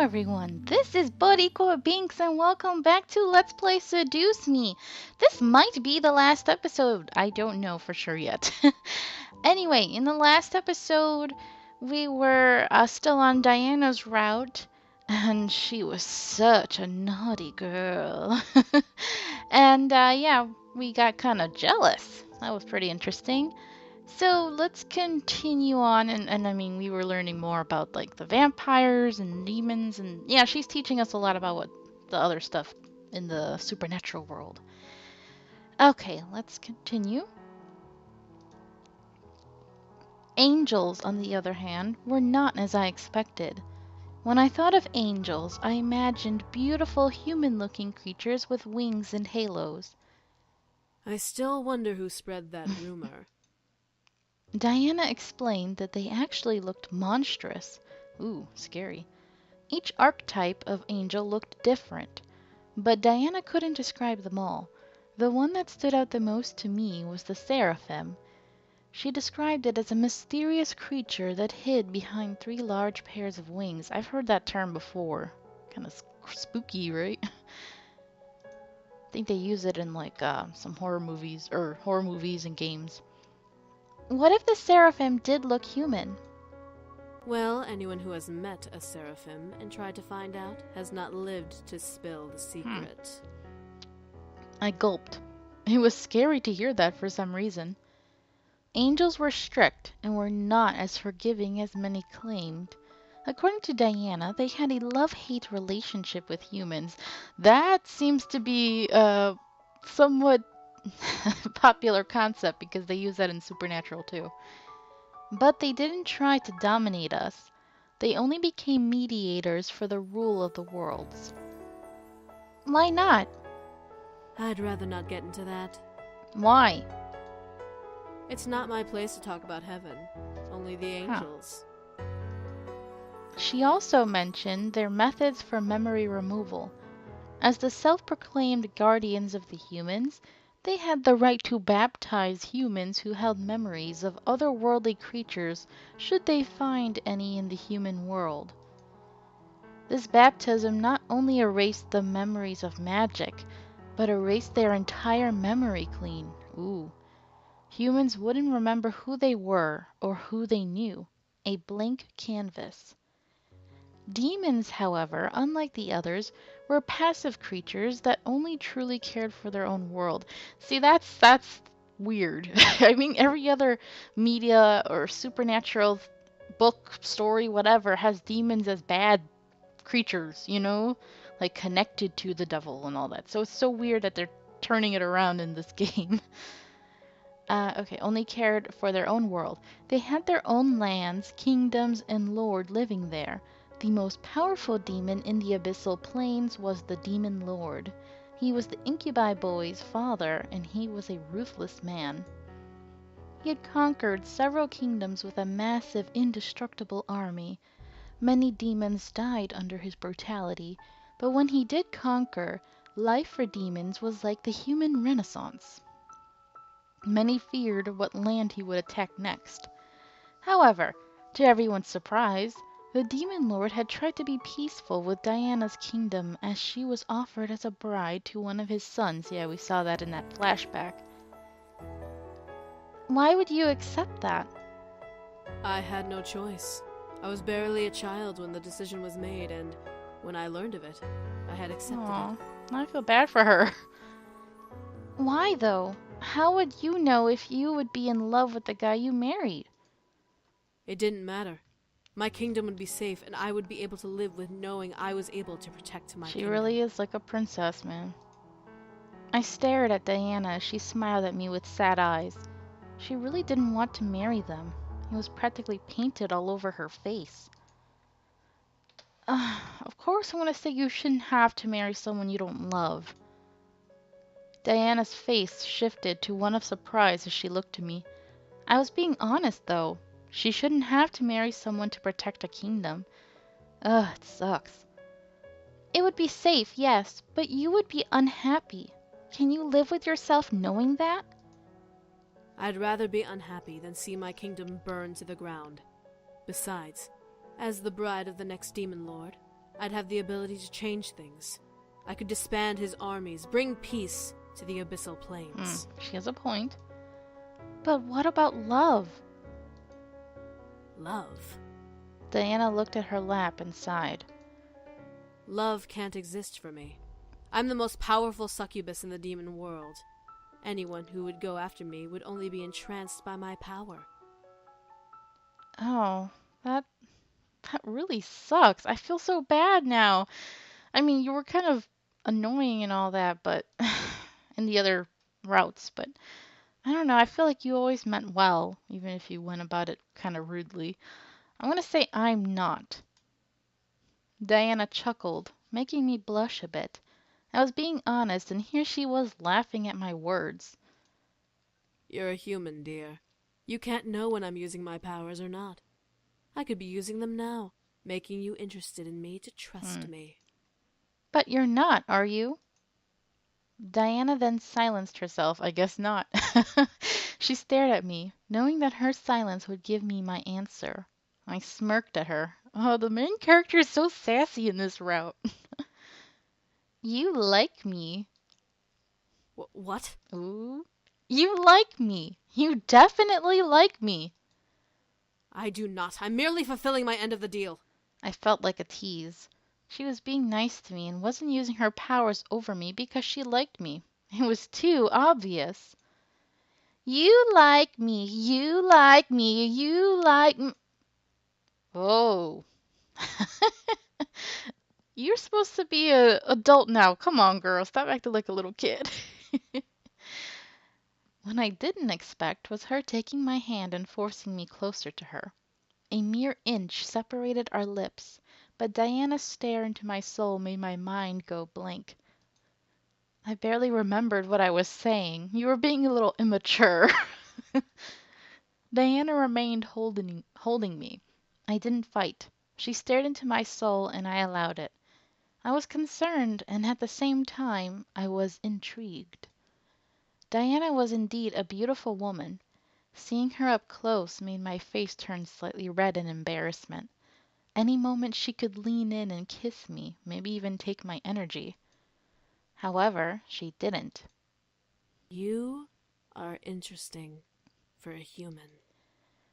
everyone, this is Buddy Core Binks and welcome back to Let's Play Seduce Me. This might be the last episode, I don't know for sure yet. Anyway, in the last episode, we were still on Diana's route, and she was such a naughty girl. And yeah, we got kind of jealous. That was pretty interesting. So let's continue on, and I mean, we were learning more about like the vampires and demons, and yeah, she's teaching us a lot about what the other stuff in the supernatural world. Okay, let's continue. Angels, on the other hand, were not as I expected. When I thought of angels, I imagined beautiful human-looking creatures with wings and halos. I still wonder who spread that rumor. Diana explained that they actually looked monstrous. Ooh, scary. Each archetype of angel looked different, but Diana couldn't describe them all. The one that stood out the most to me was the seraphim. She described it as a mysterious creature that hid behind 3 large pairs of wings. I've heard that term before. Kind of spooky, right? I think they use it in like some horror movies and games. What if the seraphim did look human? Well, anyone who has met a seraphim and tried to find out has not lived to spill the secret. I gulped. It was scary to hear that for some reason. Angels were strict and were not as forgiving as many claimed. According to Diana, they had a love-hate relationship with humans. That seems to be a somewhat popular concept because they use that in Supernatural too. But they didn't try to dominate us. They only became mediators for the rule of the worlds. Why not? I'd rather not get into that. Why? It's not my place to talk about heaven. Only the angels. She also mentioned their methods for memory removal. As the self-proclaimed guardians of the humans, they had the right to baptize humans who held memories of otherworldly creatures should they find any in the human world. This baptism not only erased the memories of magic, but erased their entire memory clean. Ooh. Humans wouldn't remember who they were or who they knew. A blank canvas. Demons, however, unlike the others, were passive creatures that only truly cared for their own world. See, that's weird. I mean, every other media or supernatural book, story, whatever, has demons as bad creatures, you know? Like connected to the devil and all that. So it's so weird that they're turning it around in this game. Okay, only cared for their own world. They had their own lands, kingdoms, and lord living there. The most powerful demon in the abyssal plains was the Demon Lord. He was the Incubi boy's father, and he was a ruthless man. He had conquered several kingdoms with a massive, indestructible army. Many demons died under his brutality, but when he did conquer, life for demons was like the human Renaissance. Many feared what land he would attack next. However, to everyone's surprise, the Demon Lord had tried to be peaceful with Diana's kingdom as she was offered as a bride to one of his sons. Yeah, we saw that in that flashback. Why would you accept that? I had no choice. I was barely a child when the decision was made, and when I learned of it, I had accepted it. I feel bad for her. Why, though? How would you know if you would be in love with the guy you married? It didn't matter. My kingdom would be safe, and I would be able to live with knowing I was able to protect my kingdom. She really is like a princess, man. I stared at Diana as she smiled at me with sad eyes. She really didn't want to marry them. It was practically painted all over her face. Of course I want to say you shouldn't have to marry someone you don't love. Diana's face shifted to one of surprise as she looked at me. I was being honest, though. She shouldn't have to marry someone to protect a kingdom. Ugh, it sucks. It would be safe, yes, but you would be unhappy. Can you live with yourself knowing that? I'd rather be unhappy than see my kingdom burn to the ground. Besides, as the bride of the next Demon Lord, I'd have the ability to change things. I could disband his armies, bring peace to the abyssal plains. She has a point. But what about love? Love. Diana looked at her lap and sighed. Love can't exist for me. I'm the most powerful succubus in the demon world. Anyone who would go after me would only be entranced by my power. Oh, that really sucks. I feel so bad now. I mean, you were kind of annoying and all that, but in the other routes, but I don't know. I feel like you always meant well, even if you went about it kind of rudely. I'm gonna say I'm not. Diana chuckled, making me blush a bit. I was being honest, and here she was laughing at my words. You're a human, dear. You can't know when I'm using my powers or not. I could be using them now, making you interested in me to trust me. But you're not, are you? Diana then silenced herself. I guess not. She stared at me, knowing that her silence would give me my answer. I smirked at her. Oh, the main character is so sassy in this route. You like me. What? Ooh. You like me. You definitely like me. I do not. I'm merely fulfilling my end of the deal. I felt like a tease. She was being nice to me and wasn't using her powers over me because she liked me. It was too obvious. You like me. You like me. You like me. Oh. You're supposed to be a adult now. Come on, girl. Stop acting like a little kid. What I didn't expect was her taking my hand and forcing me closer to her. A mere inch separated our lips, but Diana's stare into my soul made my mind go blank. I barely remembered what I was saying. You were being a little immature. Diana remained holding me. I didn't fight. She stared into my soul, and I allowed it. I was concerned, and at the same time, I was intrigued. Diana was indeed a beautiful woman. Seeing her up close made my face turn slightly red in embarrassment. Any moment she could lean in and kiss me, maybe even take my energy. However, she didn't. You are interesting for a human.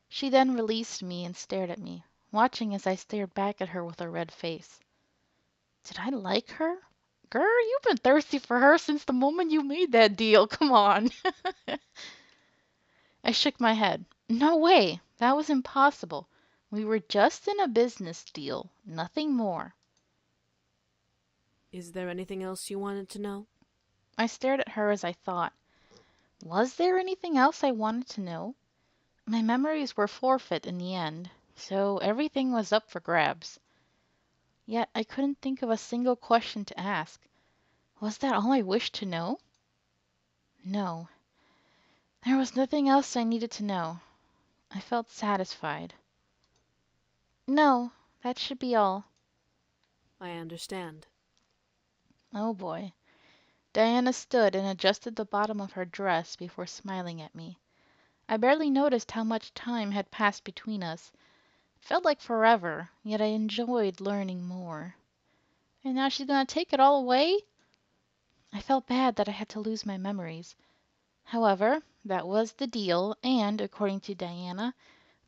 She then released me and stared at me, watching as I stared back at her with a red face. Did I like her? Girl, you've been thirsty for her since the moment you made that deal. Come on. I shook my head. No way. That was impossible. We were just in a business deal, nothing more. Is there anything else you wanted to know? I stared at her as I thought. Was there anything else I wanted to know? My memories were forfeit in the end, so everything was up for grabs. Yet I couldn't think of a single question to ask. Was that all I wished to know? No. There was nothing else I needed to know. I felt satisfied. No, that should be all. I understand. Oh boy. Diana stood and adjusted the bottom of her dress before smiling at me. I barely noticed how much time had passed between us. It felt like forever, yet I enjoyed learning more. And now she's gonna take it all away? I felt bad that I had to lose my memories. However, that was the deal, and, according to Diana,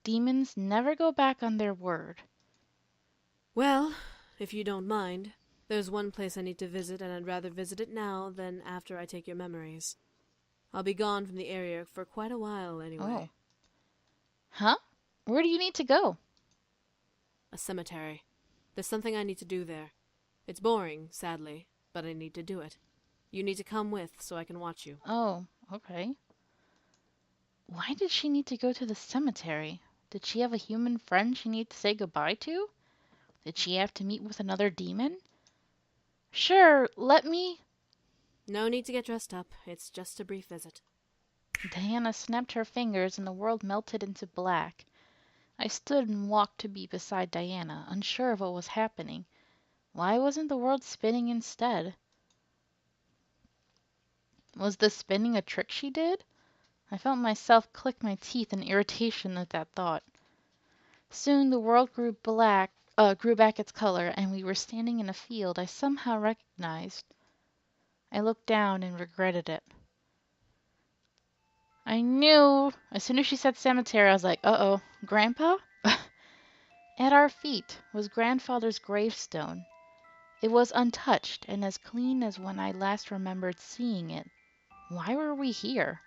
demons never go back on their word. Well, if you don't mind, there's one place I need to visit, and I'd rather visit it now than after I take your memories. I'll be gone from the area for quite a while anyway. Oh. Huh? Where do you need to go? A cemetery. There's something I need to do there. It's boring, sadly, but I need to do it. You need to come with so I can watch you. Oh, okay. Why did she need to go to the cemetery? Did she have a human friend she needed to say goodbye to? Did she have to meet with another demon? Sure, let me. No need to get dressed up. It's just a brief visit. Diana snapped her fingers and the world melted into black. I stood and walked to be beside Diana, unsure of what was happening. Why wasn't the world spinning instead? Was the spinning a trick she did? I felt myself click my teeth in irritation at that thought. Soon the world grew black grew back its color, and we were standing in a field I somehow recognized. I looked down and regretted it. I knew. As soon as she said cemetery, I was like, uh-oh, Grandpa? At our feet was grandfather's gravestone. It was untouched and as clean as when I last remembered seeing it. Why were we here?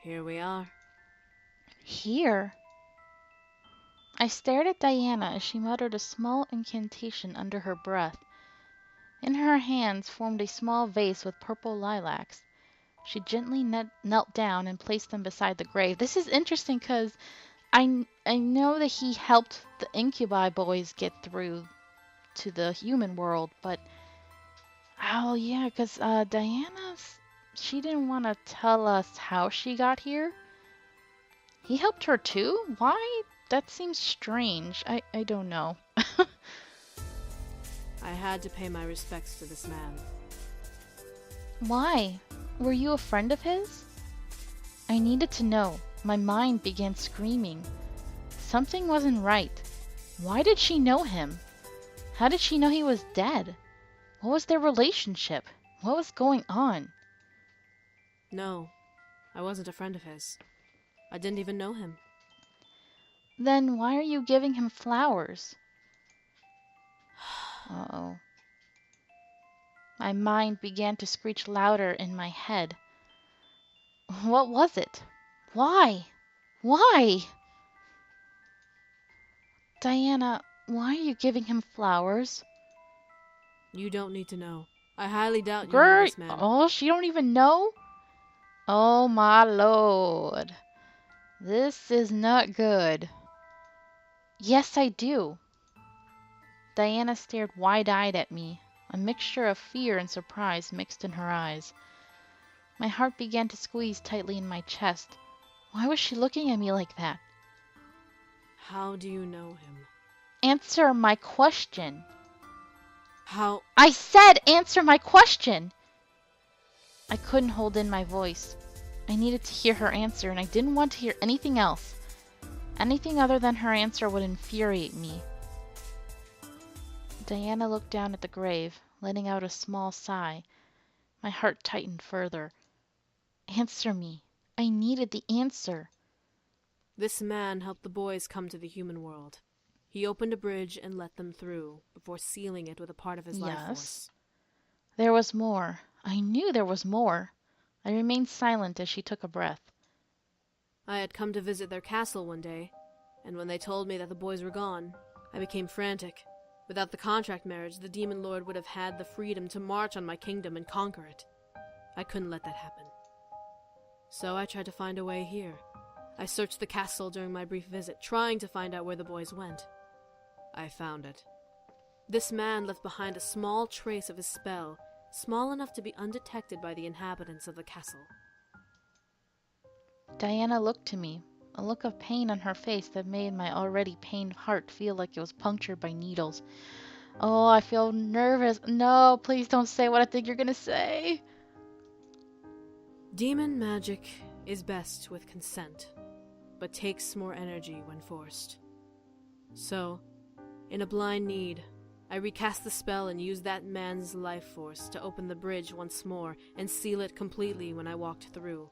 Here we are. Here? I stared at Diana as she muttered a small incantation under her breath. In her hands formed a small vase with purple lilacs. She gently knelt down and placed them beside the grave. This is interesting because I know that he helped the incubi boys get through to the human world, but oh yeah, because she didn't want to tell us how she got here. He helped her too? Why? That seems strange. I don't know. I had to pay my respects to this man. Why? Were you a friend of his? I needed to know. My mind began screaming. Something wasn't right. Why did she know him? How did she know he was dead? What was their relationship? What was going on? No, I wasn't a friend of his. I didn't even know him. Then why are you giving him flowers? Uh-oh. My mind began to screech louder in my head. What was it? Why? Why? Diana, why are you giving him flowers? You don't need to know. I highly doubt you know Girl, this man. oh, she don't even know? Oh my lord. This is not good. Yes, I do. Diana stared wide-eyed at me, a mixture of fear and surprise mixed in her eyes. My heart began to squeeze tightly in my chest. Why was she looking at me like that? How do you know him? Answer my question. How? I said answer my question! I couldn't hold in my voice. I needed to hear her answer, and I didn't want to hear anything else. Anything other than her answer would infuriate me. Diana looked down at the grave, letting out a small sigh. My heart tightened further. Answer me. I needed the answer. This man helped the boys come to the human world. He opened a bridge and let them through, before sealing it with a part of his life force. There was more. I knew there was more. I remained silent as she took a breath. I had come to visit their castle one day, and when they told me that the boys were gone, I became frantic. Without the contract marriage, the demon lord would have had the freedom to march on my kingdom and conquer it. I couldn't let that happen. So I tried to find a way here. I searched the castle during my brief visit, trying to find out where the boys went. I found it. This man left behind a small trace of his spell, small enough to be undetected by the inhabitants of the castle. Diana looked to me, a look of pain on her face that made my already pained heart feel like it was punctured by needles. Oh, I feel nervous. No, please don't say what I think you're gonna say. Demon magic is best with consent, but takes more energy when forced. So, in a blind need, I recast the spell and used that man's life force to open the bridge once more and seal it completely when I walked through.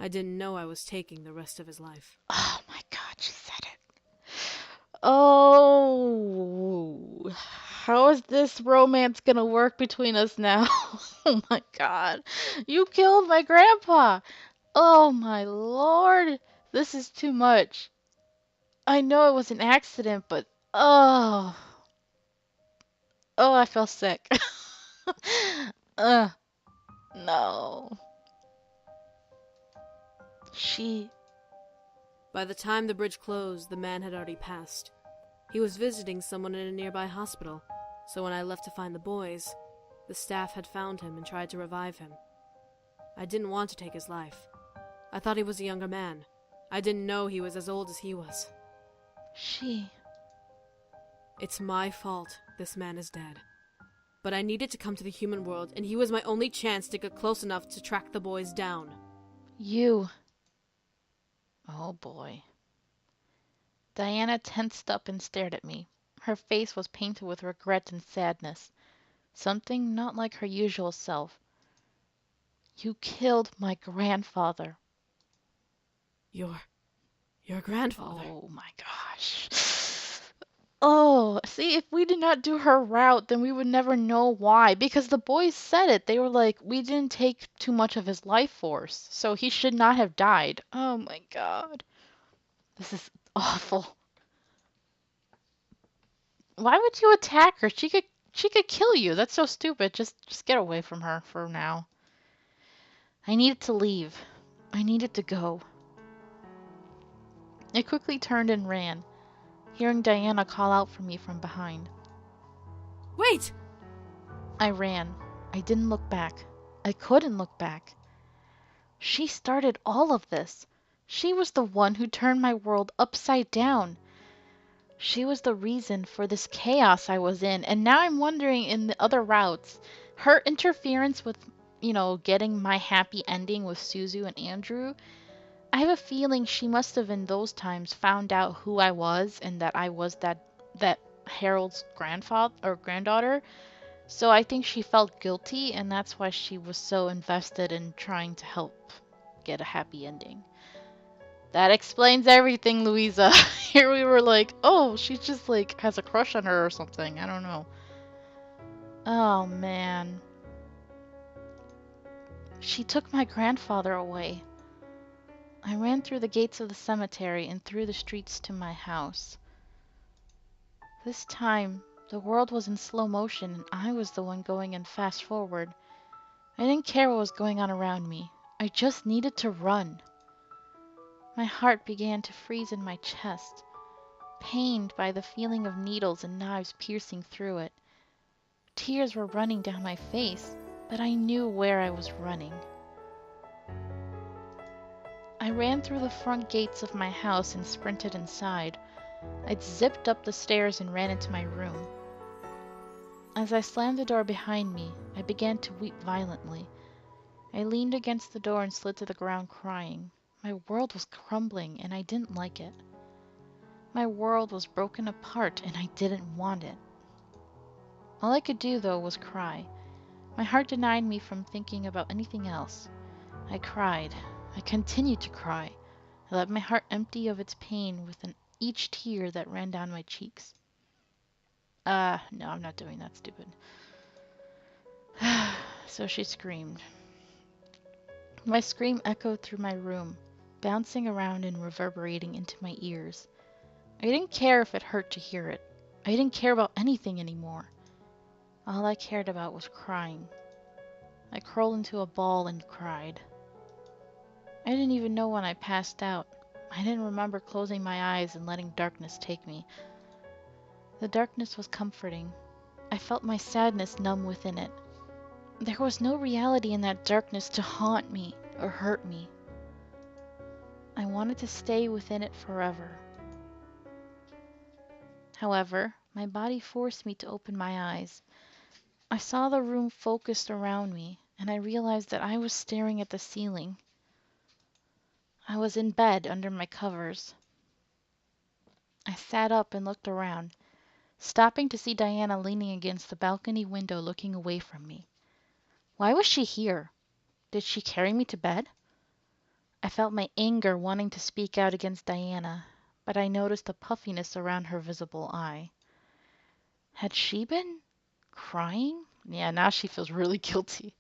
I didn't know I was taking the rest of his life. Oh my god, she said it. Oh, how is this romance gonna work between us now? Oh my god, you killed my grandpa. Oh my lord, this is too much. I know it was an accident, but oh, I feel sick. uh, no. By the time the bridge closed, the man had already passed. He was visiting someone in a nearby hospital, so when I left to find the boys, the staff had found him and tried to revive him. I didn't want to take his life. I thought he was a younger man. I didn't know he was as old as he was. It's my fault this man is dead. But I needed to come to the human world, and he was my only chance to get close enough to track the boys down. You. Oh boy. Diana tensed up and stared at me. Her face was painted with regret and sadness, something not like her usual self. You killed my grandfather. Your grandfather. Oh my gosh. Oh, see, if we did not do her route, then we would never know why. Because the boys said it. They were like, we didn't take too much of his life force, so he should not have died. Oh my god. This is awful. Why would you attack her? She could kill you. That's so stupid. Just get away from her for now. I needed to leave. I needed to go. I quickly turned and ran, hearing Diana call out for me from behind. Wait! I ran. I didn't look back. I couldn't look back. She started all of this. She was the one who turned my world upside down. She was the reason for this chaos I was in, and now I'm wondering in the other routes, her interference with, getting my happy ending with Suzu and Andrew. I have a feeling she must have in those times found out who I was and that I was that Harold's grandfather or granddaughter. So I think she felt guilty, and that's why she was so invested in trying to help get a happy ending. That explains everything, Louisa. Here we were like, oh, she just like has a crush on her or something. I don't know. Oh man. She took my grandfather away. I ran through the gates of the cemetery and through the streets to my house. This time, the world was in slow motion and I was the one going in fast forward. I didn't care what was going on around me. I just needed to run. My heart began to freeze in my chest, pained by the feeling of needles and knives piercing through it. Tears were running down my face, but I knew where I was running. I ran through the front gates of my house and sprinted inside. I zipped up the stairs and ran into my room. As I slammed the door behind me, I began to weep violently. I leaned against the door and slid to the ground crying. My world was crumbling and I didn't like it. My world was broken apart and I didn't want it. All I could do, though, was cry. My heart denied me from thinking about anything else. I cried. I continued to cry. I let my heart empty of its pain with each tear that ran down my cheeks. No, I'm not doing that, stupid. So she screamed. My scream echoed through my room, bouncing around and reverberating into my ears. I didn't care if it hurt to hear it. I didn't care about anything anymore. All I cared about was crying. I curled into a ball and cried. I didn't even know when I passed out. I didn't remember closing my eyes and letting darkness take me. The darkness was comforting. I felt my sadness numb within it. There was no reality in that darkness to haunt me or hurt me. I wanted to stay within it forever. However, my body forced me to open my eyes. I saw the room focused around me, and I realized that I was staring at the ceiling. I was in bed under my covers. I sat up and looked around, stopping to see Diana leaning against the balcony window looking away from me. Why was she here? Did she carry me to bed? I felt my anger wanting to speak out against Diana, but I noticed a puffiness around her visible eye. Had she been crying? Yeah, now she feels really guilty.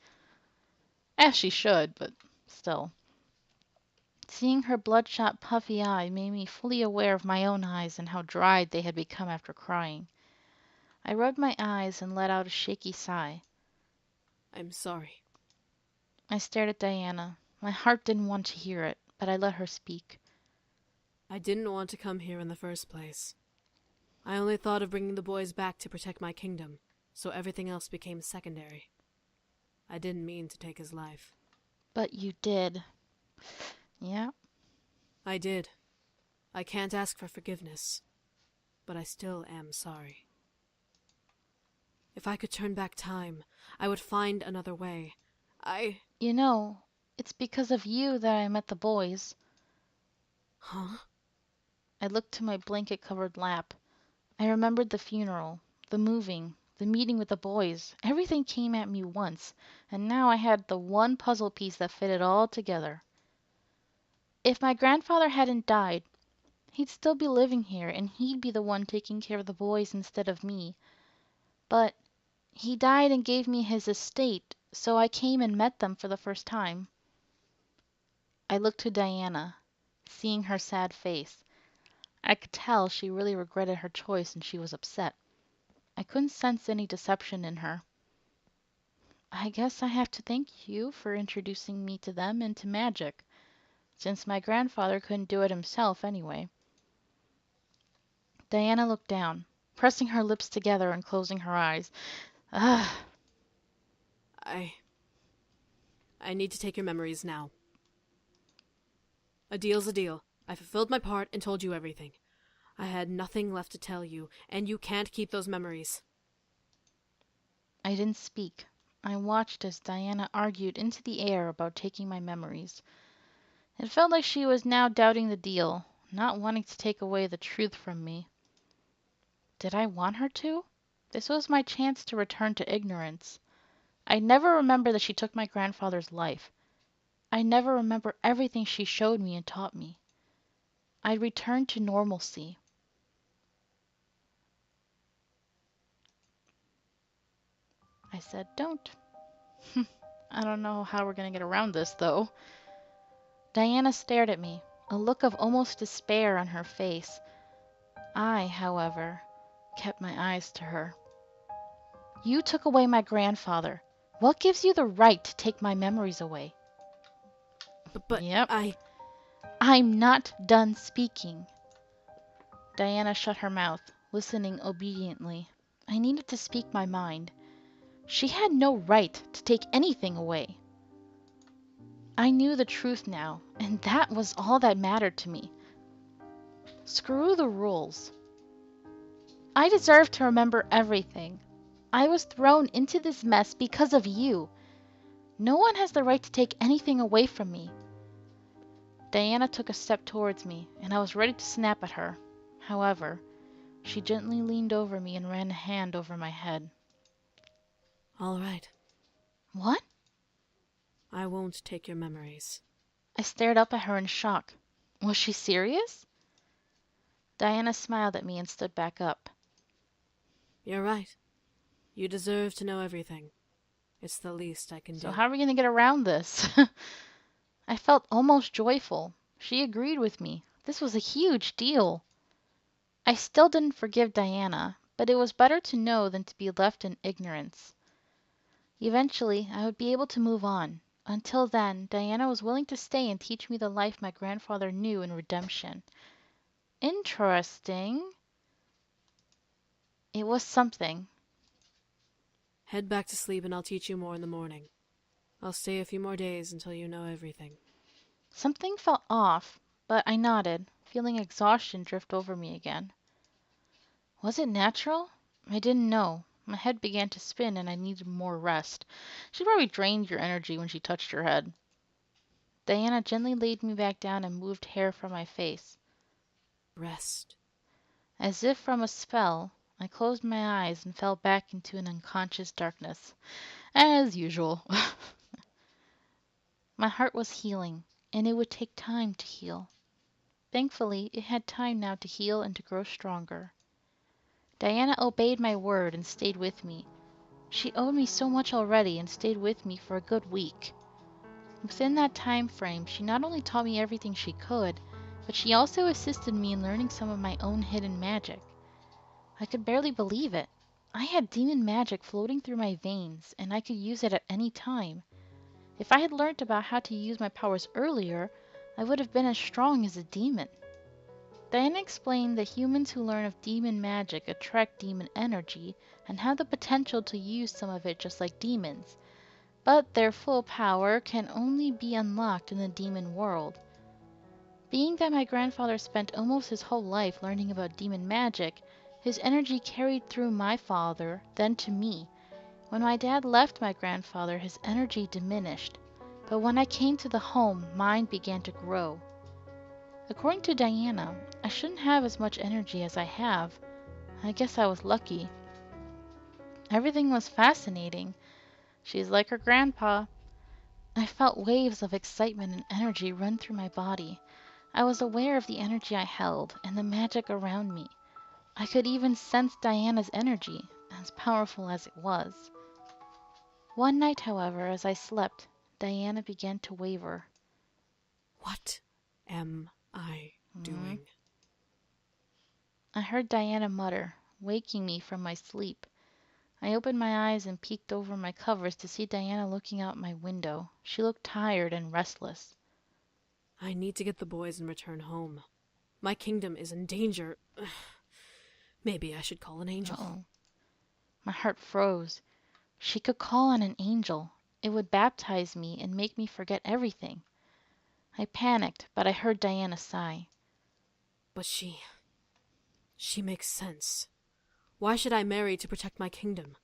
As she should, but still. Seeing her bloodshot, puffy eye made me fully aware of my own eyes and how dried they had become after crying. I rubbed my eyes and let out a shaky sigh. I'm sorry. I stared at Diana. My heart didn't want to hear it, but I let her speak. I didn't want to come here in the first place. I only thought of bringing the boys back to protect my kingdom, so everything else became secondary. I didn't mean to take his life. But you did. Yeah? I did. I can't ask for forgiveness, but I still am sorry. If I could turn back time, I would find another way. You know, it's because of you that I met the boys. Huh? I looked to my blanket-covered lap. I remembered the funeral, the moving, the meeting with the boys. Everything came at me once, and now I had the one puzzle piece that fit it all together. If my grandfather hadn't died, he'd still be living here, and he'd be the one taking care of the boys instead of me. But he died and gave me his estate, so I came and met them for the first time. I looked to Diana, seeing her sad face. I could tell she really regretted her choice and she was upset. I couldn't sense any deception in her. I guess I have to thank you for introducing me to them and to magic, since my grandfather couldn't do it himself anyway. Diana looked down, pressing her lips together and closing her eyes. Ugh. I need to take your memories now. A deal's a deal. I fulfilled my part and told you everything. I had nothing left to tell you, and you can't keep those memories. I didn't speak. I watched as Diana argued into the air about taking my memories. It felt like she was now doubting the deal, not wanting to take away the truth from me. Did I want her to? This was my chance to return to ignorance. I never remember that she took my grandfather's life. I never remember everything she showed me and taught me. I returned to normalcy. I said, don't. I don't know how we're going to get around this, though. Diana stared at me, a look of almost despair on her face. I, however, kept my eyes to her. You took away my grandfather. What gives you the right to take my memories away? But Yep. I'm not done speaking. Diana shut her mouth, listening obediently. I needed to speak my mind. She had no right to take anything away. I knew the truth now, and that was all that mattered to me. Screw the rules. I deserve to remember everything. I was thrown into this mess because of you. No one has the right to take anything away from me. Diana took a step towards me, and I was ready to snap at her. However, she gently leaned over me and ran a hand over my head. All right. What? I won't take your memories. I stared up at her in shock. Was she serious? Diana smiled at me and stood back up. You're right. You deserve to know everything. It's the least I can do. So how are we going to get around this? I felt almost joyful. She agreed with me. This was a huge deal. I still didn't forgive Diana, but it was better to know than to be left in ignorance. Eventually, I would be able to move on. Until then, Diana was willing to stay and teach me the life my grandfather knew in redemption. Interesting. It was something. Head back to sleep and I'll teach you more in the morning. I'll stay a few more days until you know everything. Something felt off, but I nodded, feeling exhaustion drift over me again. Was it natural? I didn't know. My head began to spin and I needed more rest. She probably drained your energy when she touched your head. Diana gently laid me back down and moved hair from my face. Rest. As if from a spell, I closed my eyes and fell back into an unconscious darkness. As usual. My heart was healing, and it would take time to heal. Thankfully, it had time now to heal and to grow stronger. Diana obeyed my word and stayed with me. She owed me so much already and stayed with me for a good week. Within that time frame, she not only taught me everything she could, but she also assisted me in learning some of my own hidden magic. I could barely believe it. I had demon magic flowing through my veins, and I could use it at any time. If I had learned about how to use my powers earlier, I would have been as strong as a demon. Diana explained that humans who learn of demon magic attract demon energy and have the potential to use some of it just like demons, but their full power can only be unlocked in the demon world. Being that my grandfather spent almost his whole life learning about demon magic, his energy carried through my father, then to me. When my dad left my grandfather, his energy diminished, but when I came to the home, mine began to grow. According to Diana, I shouldn't have as much energy as I have. I guess I was lucky. Everything was fascinating. She's like her grandpa. I felt waves of excitement and energy run through my body. I was aware of the energy I held and the magic around me. I could even sense Diana's energy, as powerful as it was. One night, however, as I slept, Diana began to waver. What am I Hmm? doing? I heard Diana mutter, waking me from my sleep. I opened my eyes and peeked over my covers to see Diana looking out my window. She looked tired and restless. I need to get the boys and return home. My kingdom is in danger. Maybe I should call an angel. Uh-oh. My heart froze. She could call on an angel. It would baptize me and make me forget everything. I panicked, but I heard Diana sigh. But she makes sense. Why should I marry to protect my kingdom?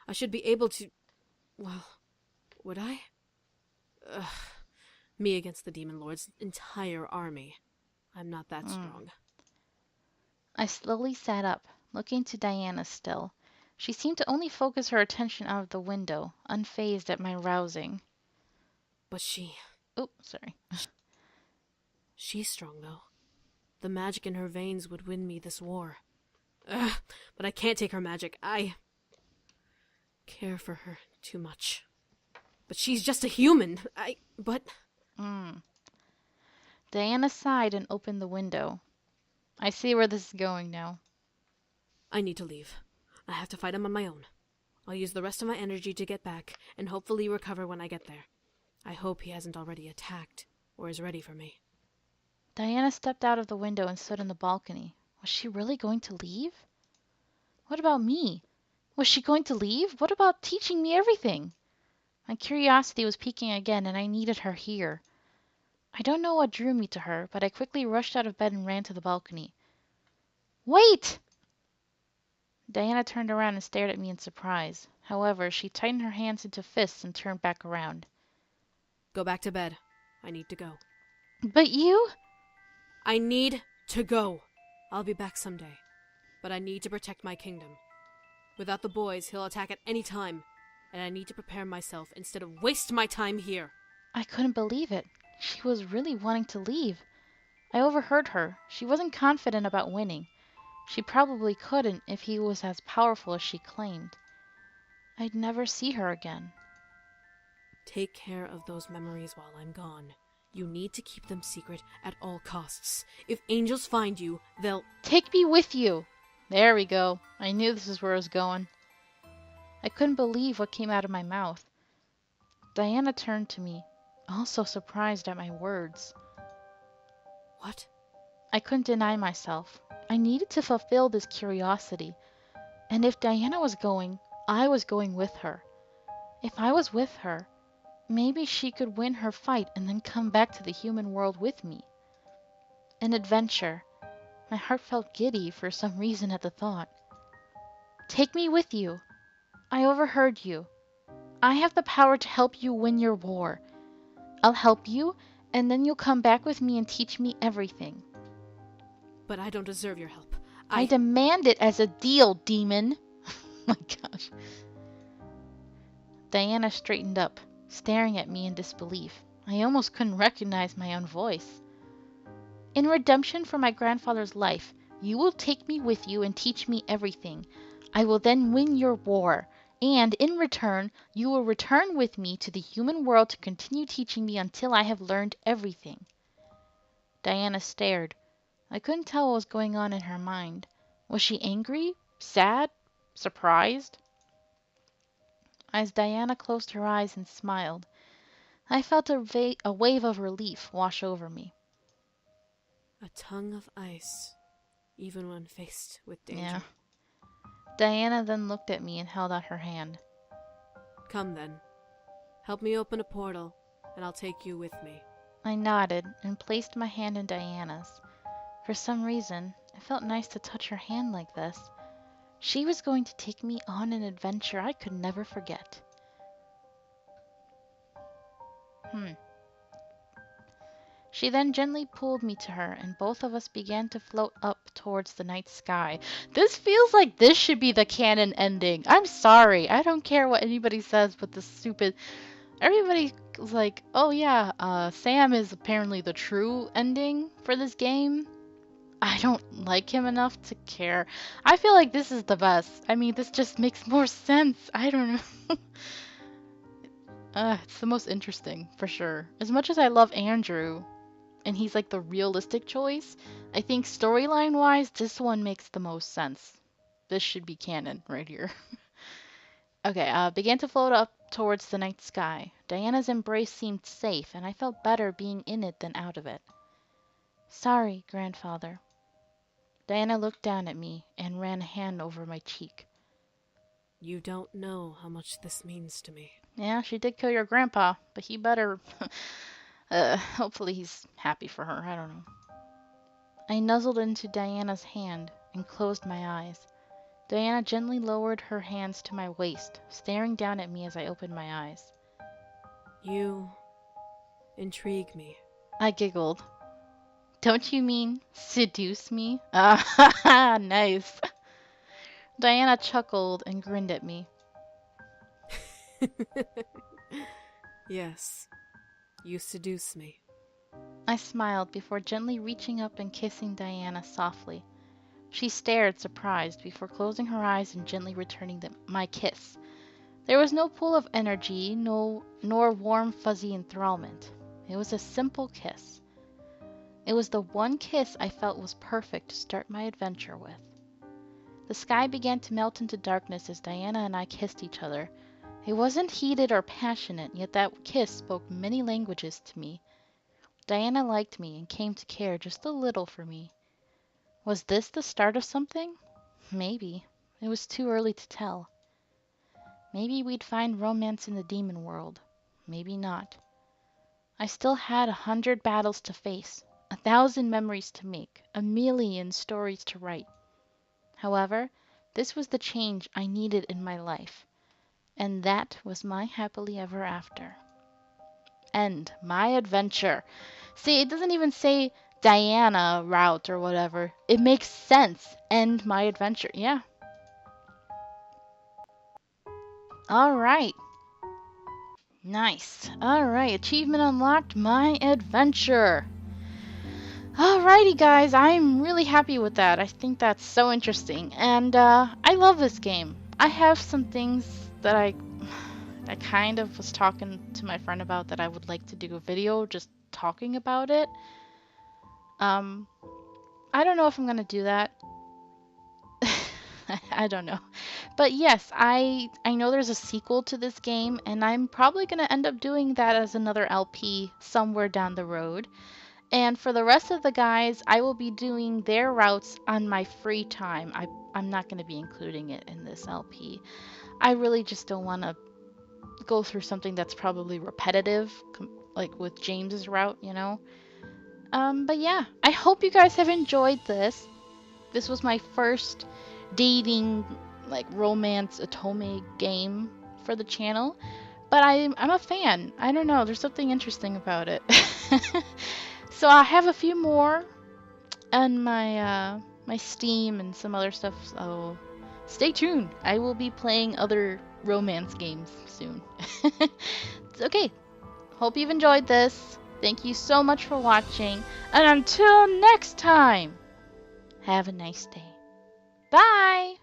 I should be able to... Well, would I? Ugh. Me against the Demon Lord's entire army. I'm not that strong. I slowly sat up, looking to Diana still. She seemed to only focus her attention out of the window, unfazed at my rousing. But Oh, sorry. she's strong, though. The magic in her veins would win me this war. Ugh, but I can't take her magic. I care for her too much. But she's just a human. Diana sighed and opened the window. I see where this is going now. I need to leave. I have to fight him on my own. I'll use the rest of my energy to get back and hopefully recover when I get there. I hope he hasn't already attacked or is ready for me. Diana stepped out of the window and stood on the balcony. Was she really going to leave? What about me? Was she going to leave? What about teaching me everything? My curiosity was peaking again, and I needed her here. I don't know what drew me to her, but I quickly rushed out of bed and ran to the balcony. Wait! Diana turned around and stared at me in surprise. However, she tightened her hands into fists and turned back around. Go back to bed. I need to go. But you? I need to go. I'll be back someday. But I need to protect my kingdom. Without the boys, he'll attack at any time. And I need to prepare myself instead of waste my time here. I couldn't believe it. She was really wanting to leave. I overheard her. She wasn't confident about winning. She probably couldn't if he was as powerful as she claimed. I'd never see her again. Take care of those memories while I'm gone. You need to keep them secret at all costs. If angels find you, they'll... Take me with you! There we go. I knew this is where I was going. I couldn't believe what came out of my mouth. Diana turned to me, also surprised at my words. What? I couldn't deny myself. I needed to fulfill this curiosity. And if Diana was going, I was going with her. If I was with her, maybe she could win her fight and then come back to the human world with me. An adventure. My heart felt giddy for some reason at the thought. Take me with you. I overheard you. I have the power to help you win your war. I'll help you, and then you'll come back with me and teach me everything. But I don't deserve your help. I demand it as a deal, demon. My gosh. Diana straightened up, staring at me in disbelief. I almost couldn't recognize my own voice. In redemption for my grandfather's life, you will take me with you and teach me everything. I will then win your war, and in return, you will return with me to the human world to continue teaching me until I have learned everything. Diana stared. I couldn't tell what was going on in her mind. Was she angry? Sad? Surprised? As Diana closed her eyes and smiled, I felt a wave of relief wash over me. A tongue of ice, even when faced with danger. Yeah. Diana then looked at me and held out her hand. Come then. Help me open a portal, and I'll take you with me. I nodded and placed my hand in Diana's. For some reason, it felt nice to touch her hand like this. She was going to take me on an adventure I could never forget. She then gently pulled me to her, and both of us began to float up towards the night sky. This feels like this should be the canon ending. I'm sorry. I don't care what anybody says, but this stupid... Everybody's like, oh yeah, Sam is apparently the true ending for this game. I don't like him enough to care. I feel like this is the best. I mean, this just makes more sense. I don't know. It's the most interesting, for sure. As much as I love Andrew, and he's like the realistic choice, I think storyline-wise, this one makes the most sense. This should be canon right here. Okay, began to float up towards the night sky. Diana's embrace seemed safe, and I felt better being in it than out of it. Sorry, grandfather. Diana looked down at me and ran a hand over my cheek. You don't know how much this means to me. Yeah, she did kill your grandpa, but he better... hopefully he's happy for her. I don't know. I nuzzled into Diana's hand and closed my eyes. Diana gently lowered her hands to my waist, staring down at me as I opened my eyes. You intrigue me. I giggled. Don't you mean seduce me? Ah, nice. Diana chuckled and grinned at me. Yes, you seduce me. I smiled before gently reaching up and kissing Diana softly. She stared, surprised, before closing her eyes and gently returning my kiss. There was no pull of energy, nor warm, fuzzy enthrallment. It was a simple kiss. It was the one kiss I felt was perfect to start my adventure with. The sky began to melt into darkness as Diana and I kissed each other. It wasn't heated or passionate, yet that kiss spoke many languages to me. Diana liked me and came to care just a little for me. Was this the start of something? Maybe. It was too early to tell. Maybe we'd find romance in the demon world. Maybe not. I still had 100 battles to face, 1,000 memories to make, 1,000,000 stories to write. However, this was the change I needed in my life. And that was my happily ever after. End my adventure. See, it doesn't even say Diana route or whatever. It makes sense. End my adventure. Yeah. Alright. Nice. Alright, achievement unlocked, my adventure. Alrighty guys, I'm really happy with that. I think that's so interesting. And I love this game. I have some things that I kind of was talking to my friend about that I would like to do a video just talking about it. I don't know if I'm gonna do that. I don't know. But yes, I know there's a sequel to this game, and I'm probably gonna end up doing that as another LP somewhere down the road. And for the rest of the guys, I will be doing their routes on my free time. I'm not going to be including it in this LP. I really just don't want to go through something that's probably repetitive, like with James's route, you know? But yeah, I hope you guys have enjoyed this. This was my first dating, like, romance otome game for the channel. But I'm a fan. I don't know, there's something interesting about it. So I have a few more on my my Steam and some other stuff, so stay tuned. I will be playing other romance games soon. Okay, hope you've enjoyed this. Thank you so much for watching, and until next time, have a nice day. Bye!